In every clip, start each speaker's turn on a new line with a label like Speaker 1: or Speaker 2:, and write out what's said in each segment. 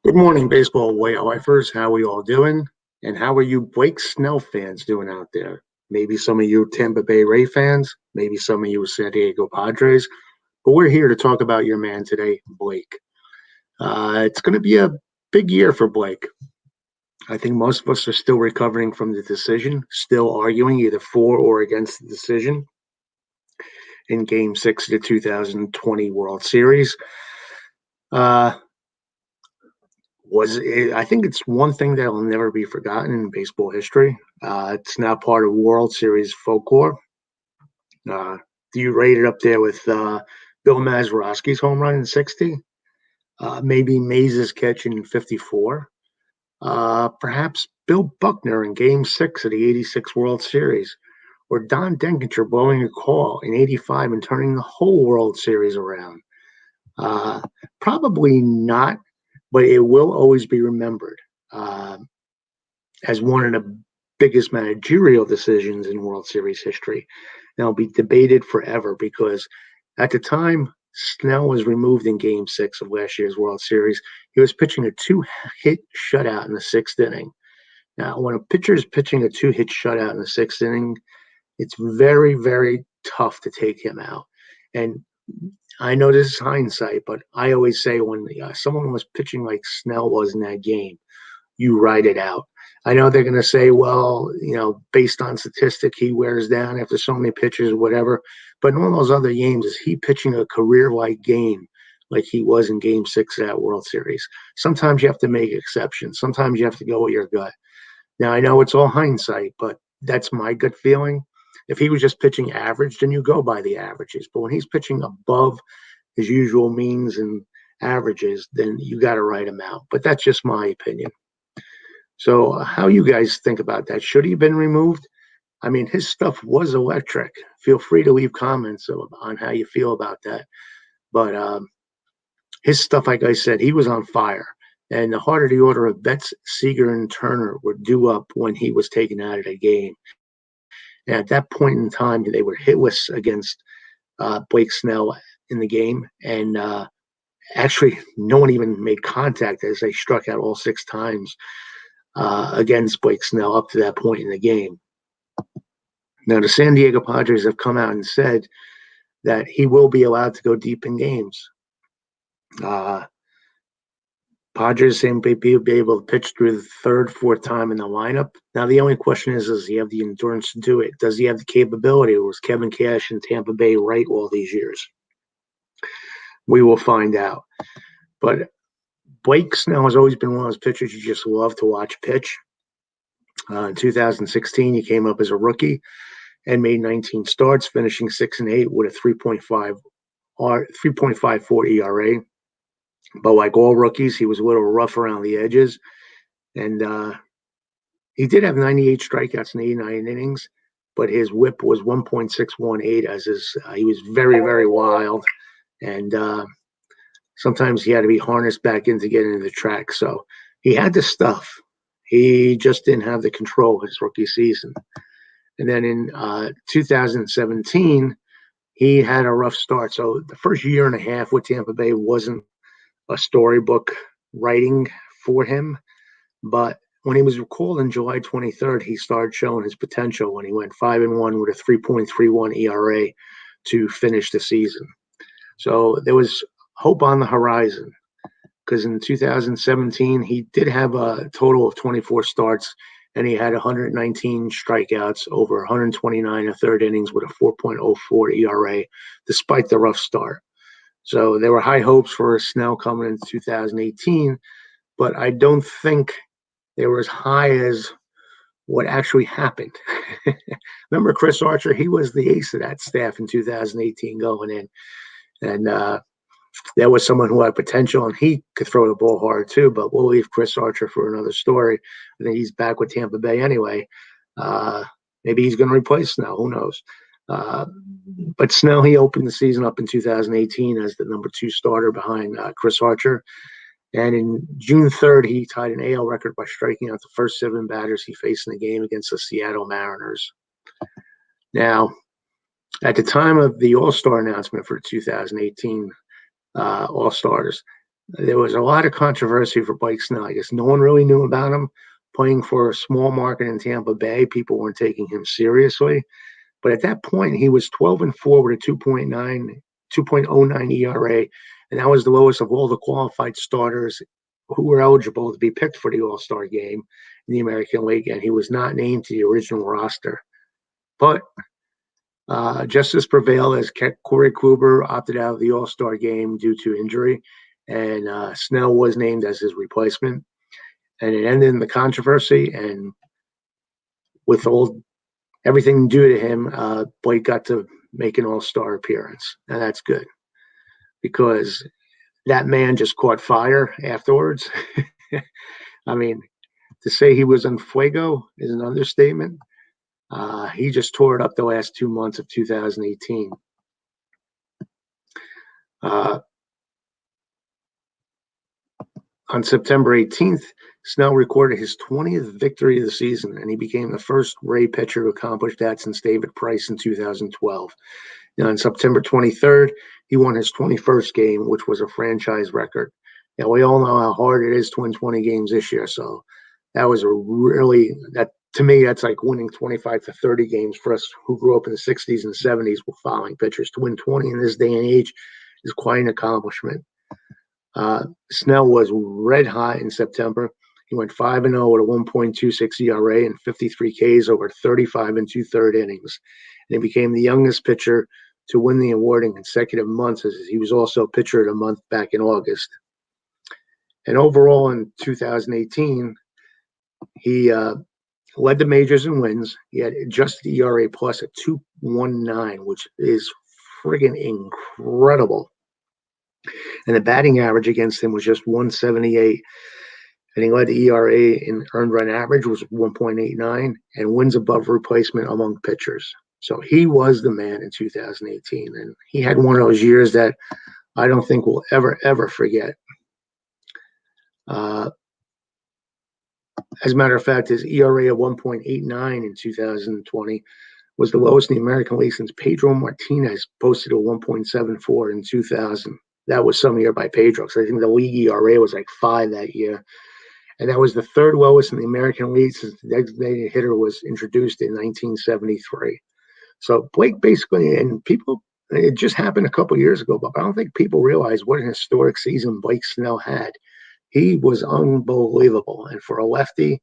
Speaker 1: Good morning, baseball lifers. How are we all doing? And how are you Blake Snell fans doing out there? Maybe some of you Tampa Bay Ray fans, maybe some of you San Diego Padres, but we're here to talk about your man today, Blake. It's going to be a big year for Blake. I think most of us are still recovering from the decision, still arguing either for or against the decision in Game 6 of the 2020 World Series. Uh, I think it's one thing that will never be forgotten in baseball history. It's now part of World Series folklore. Do you rate it up there with Bill Mazeroski's home run in '60? Maybe Maze's catch in '54. Perhaps Bill Buckner in Game 6 of the '86 World Series, or Don Denkinger blowing a call in '85 and turning the whole World Series around. Uh, Probably not, but it will always be remembered as one of the biggest managerial decisions in World Series history. And it'll be debated forever because at the time Snell was removed in Game 6 of last year's World Series, he was pitching a two-hit shutout in the sixth inning. Now, when a pitcher is pitching a two-hit shutout in the sixth inning, it's very, very tough to take him out. And I know this is hindsight, but I always say when someone was pitching like Snell was in that game, you ride it out. I know they're going to say, well, based on statistic, he wears down after so many pitches or whatever. But in all those other games, is he pitching a career-like game like he was in Game 6 of that World Series? Sometimes you have to make exceptions. Sometimes you have to go with your gut. Now, I know it's all hindsight, but that's my gut feeling. If he was just pitching average, then you go by the averages. But when he's pitching above his usual means and averages, then you got to write him out. But that's just my opinion. So, how you guys think about that? Should he have been removed? I mean, his stuff was electric. Feel free to leave comments on how you feel about that. But his stuff, like I said, he was on fire. And the heart of the order of Betts, Seager, and Turner were due up when he was taken out of the game. And at that point in time, they were hitless against Blake Snell in the game. And actually, no one even made contact as they struck out all six times against Blake Snell up to that point in the game. Now, the San Diego Padres have come out and said that he will be allowed to go deep in games. Padres saying he'll be able to pitch through the third, fourth time in the lineup. Now, the only question is, does he have the endurance to do it? Does he have the capability? Or was Kevin Cash in Tampa Bay right all these years? We will find out. But Blake Snell has always been one of those pitchers you just love to watch pitch. In 2016, he came up as a rookie and made 19 starts, finishing 6-8 with a 3.54 ERA. But like all rookies, he was a little rough around the edges. And he did have 98 strikeouts in 89 innings, but his whip was 1.618 he was very, very wild. And sometimes he had to be harnessed back in to get into the track. So he had the stuff. He just didn't have the control his rookie season. And then in 2017, he had a rough start. So the first year and a half with Tampa Bay wasn't a storybook writing for him. But when he was recalled on July 23rd, he started showing his potential when he went 5-1 with a 3.31 ERA to finish the season. So there was hope on the horizon because in 2017, he did have a total of 24 starts and he had 119 strikeouts over 129 third innings with a 4.04 ERA, despite the rough start. So there were high hopes for Snell coming into 2018, but I don't think they were as high as what actually happened. Remember Chris Archer? He was the ace of that staff in 2018 going in. And there was someone who had potential, and he could throw the ball hard too, but we'll leave Chris Archer for another story. I think he's back with Tampa Bay anyway. Maybe he's going to replace Snell. Who knows? But Snell, he opened the season up in 2018 as the number 2 starter behind Chris Archer. And in June 3rd, he tied an AL record by striking out the first 7 batters he faced in the game against the Seattle Mariners. Now, at the time of the All-Star announcement for 2018 All-Stars, There was a lot of controversy for Blake Snell. I guess no one really knew about him. Playing for a small market in Tampa Bay, people weren't taking him seriously. But at that point, he was 12-4 with a 2.09 ERA, and that was the lowest of all the qualified starters who were eligible to be picked for the All-Star game in the American League, and he was not named to the original roster. But justice prevailed as Corey Kluber opted out of the All-Star game due to injury, and Snell was named as his replacement. And it ended in the controversy, and with everything due to him, Blake got to make an All-Star appearance, and that's good because that man just caught fire afterwards. I mean, to say he was on fuego is an understatement. He just tore it up the last 2 months of 2018. On September 18th, Snell recorded his 20th victory of the season, and he became the first Ray pitcher to accomplish that since David Price in 2012. Now, on September 23rd, he won his 21st game, which was a franchise record. Now, we all know how hard it is to win 20 games this year, so that was to me, that's like winning 25 to 30 games for us who grew up in the 60s and 70s with following pitchers. To win 20 in this day and age is quite an accomplishment. Snell was red hot in September. He went 5-0 with a 1.26 ERA and 53 Ks over 35 and 2/3 innings. And he became the youngest pitcher to win the award in consecutive months, as he was also pitcher of the month back in August. And overall in 2018, he led the majors in wins. He had adjusted ERA plus at 2.19, which is friggin' incredible. And the batting average against him was just 178. And he led the ERA in earned run average was 1.89 and wins above replacement among pitchers. So he was the man in 2018. And he had one of those years that I don't think we'll ever forget. As a matter of fact, his ERA of 1.89 in 2020 was the lowest in the American League since Pedro Martinez posted a 1.74 in 2000. That was some year by Pedro. So I think the league ERA was like 5 that year. And that was the third lowest in the American League since the designated hitter was introduced in 1973. So Blake basically, and people, it just happened a couple years ago, but I don't think people realize what an historic season Blake Snell had. He was unbelievable. And for a lefty,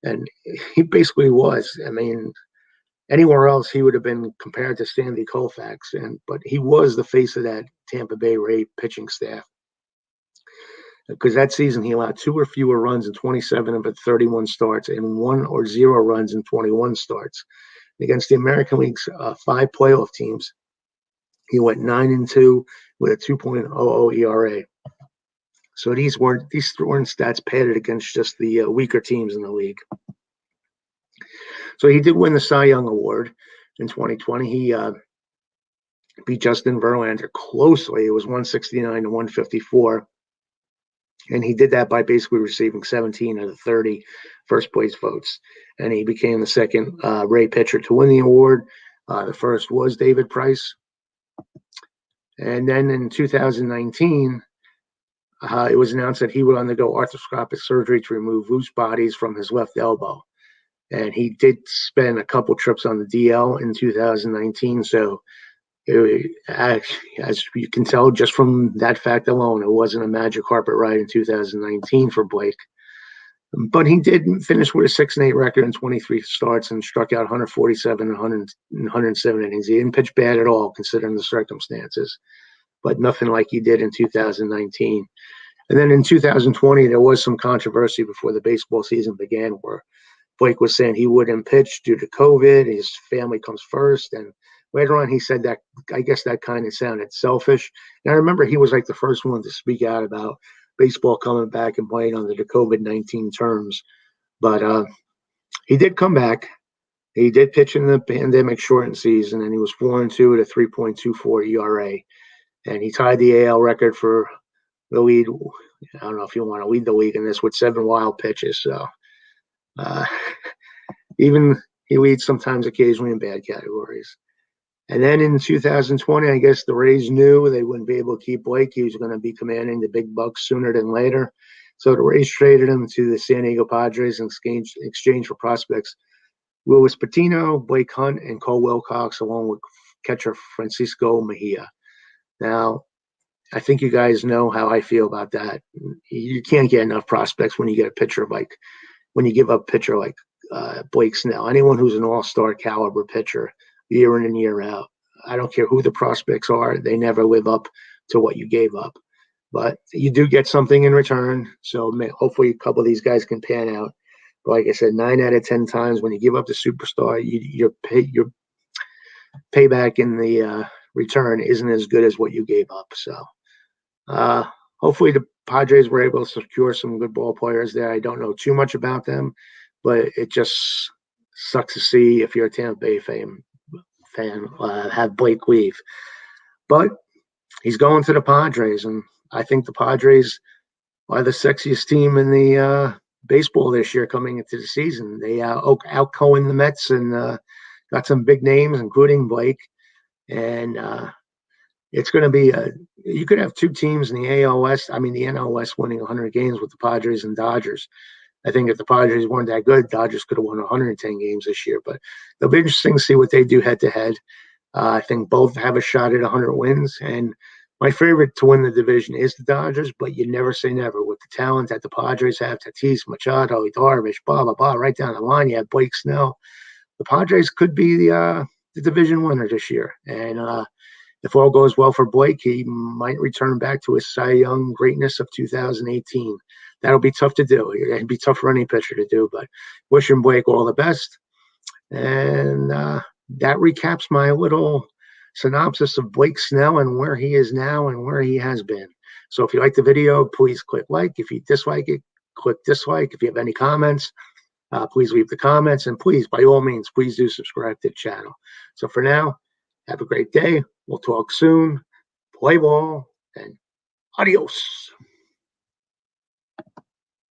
Speaker 1: and he basically was. I mean, anywhere else, he would have been compared to Stanley Koufax, but he was the face of that Tampa Bay Ray pitching staff. Because that season, he allowed 2 or fewer runs in 27 of 31 starts and 1 or 0 runs in 21 starts. Against the American League's 5 playoff teams, he went 9-2 with a 2.00 ERA. So these weren't stats padded against just the weaker teams in the league. So he did win the Cy Young Award in 2020. He beat Justin Verlander closely. It was 169 to 154. And he did that by basically receiving 17 of the 30 first place votes. And he became the second Ray pitcher to win the award. The first was David Price. And then in 2019, it was announced that he would undergo arthroscopic surgery to remove loose bodies from his left elbow. And he did spend a couple trips on the DL in 2019. So as you can tell just from that fact alone, it wasn't a magic carpet ride in 2019 for Blake. But he did finish with a 6-8 record in 23 starts and struck out 147 and 107 innings. He didn't pitch bad at all considering the circumstances, but nothing like he did in 2019. And then in 2020, there was some controversy before the baseball season began where Blake was saying he wouldn't pitch due to COVID. His family comes first. And later on, he said that, I guess that kind of sounded selfish. And I remember he was like the first one to speak out about baseball coming back and playing under the COVID-19 terms. But he did come back. He did pitch in the pandemic shortened season, and he was 4-2 at a 3.24 ERA. And he tied the AL record for the lead. I don't know if you want to lead the league in this with 7 wild pitches. So even he leads sometimes occasionally in bad categories. And then in 2020, I guess the Rays knew they wouldn't be able to keep Blake. He was going to be commanding the big bucks sooner than later. So the Rays traded him to the San Diego Padres in exchange for prospects Luis Patino, Blake Hunt, and Cole Wilcox, along with catcher Francisco Mejia. Now, I think you guys know how I feel about that. You can't get enough prospects when you get a pitcher when you give up a pitcher like Blake Snell. Anyone who's an all-star caliber pitcher, year in and year out. I don't care who the prospects are. They never live up to what you gave up. But you do get something in return. So hopefully a couple of these guys can pan out. But like I said, 9 out of 10 times when you give up the superstar, your payback in the return isn't as good as what you gave up. So hopefully the Padres were able to secure some good ball players there. I don't know too much about them, but it just sucks to see if you're a Tampa Bay fan have Blake leave. But he's going to the Padres, and I think the Padres are the sexiest team in the baseball this year coming into the season. They out-Cohen the Mets and got some big names, including Blake. And it's going to be you could have two teams in the AL West, the NL West winning 100 games with the Padres and Dodgers. I think if the Padres weren't that good, Dodgers could have won 110 games this year. But it'll be interesting to see what they do head-to-head. I think both have a shot at 100 wins. And my favorite to win the division is the Dodgers, but you never say never. With the talent that the Padres have, Tatis, Machado, Darvish, blah, blah, blah, right down the line, you have Blake Snell. The Padres could be the division winner this year. And if all goes well for Blake, he might return back to his Cy Young greatness of 2018. That'll be tough to do. It'd be tough for any pitcher to do, but wishing Blake all the best. And that recaps my little synopsis of Blake Snell and where he is now and where he has been. So if you like the video, please click like. If you dislike it, click dislike. If you have any comments, please leave the comments. And please, by all means, please do subscribe to the channel. So for now, have a great day. We'll talk soon. Play ball and adios.